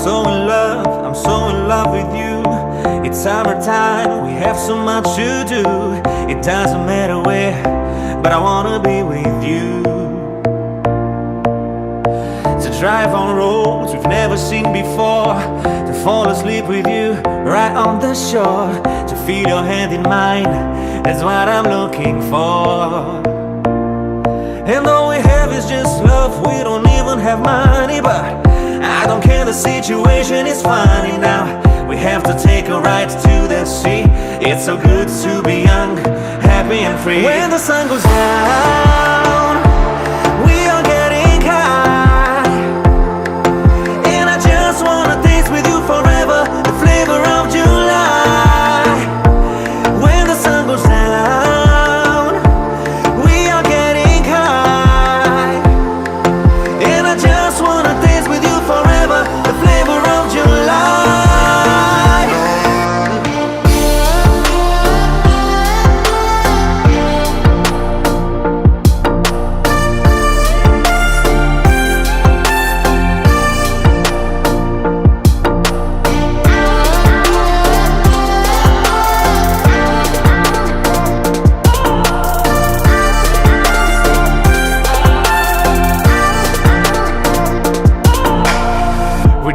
I'm so in love with you. It's summertime, we have so much to do. It doesn't matter where, but I wanna be with you. To drive on roads we've never seen before, to fall asleep with you right on the shore, to feel your hand in mine, that's what I'm looking for. And all we have is just love, we don't even have money, but I don't care, the situation is funny now. We have to take a ride to the sea. It's so good to be young, happy and free. When the sun goes down, we are getting high, and I just wanna taste with you forever the flavor of July. When the sun goes down, we are getting high, and I just wanna taste with you forever the flavor of July.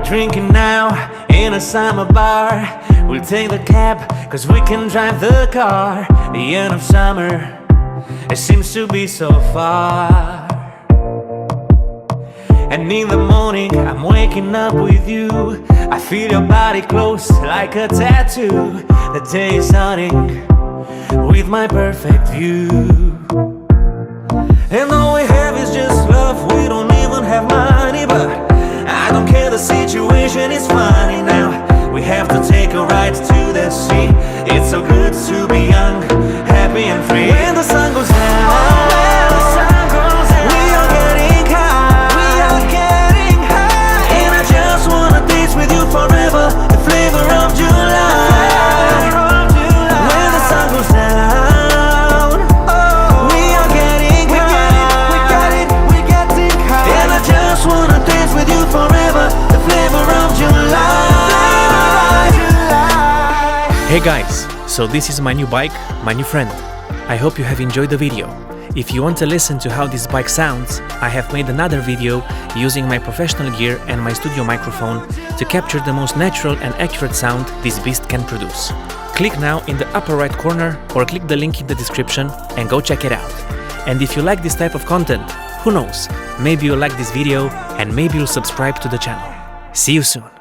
Drinking now in a summer bar. We'll take the cab, cause we can drive the car. The end of summer, it seems to be so far. And in the morning, I'm waking up with you. I feel your body close like a tattoo. The day is dawning with my perfect view. And all we have is just love, we don't even have money, but I don't care, the situation is funny now. We have to take a ride to the sea. It's so good to be young, happy and free. When the sun goes down, we are getting high, and I just wanna taste with you forever the flavor of July. When the sun goes down, we are getting high, and I just wanna taste with you forever the flavor of July. Hey guys, so this is my new bike, my new friend. I hope you have enjoyed the video. If you want to listen to how this bike sounds, I have made another video using my professional gear and my studio microphone to capture the most natural and accurate sound this beast can produce. Click now in the upper right corner or click the link in the description and go check it out. And if you like this type of content, who knows, maybe you'll like this video and maybe you'll subscribe to the channel. See you soon.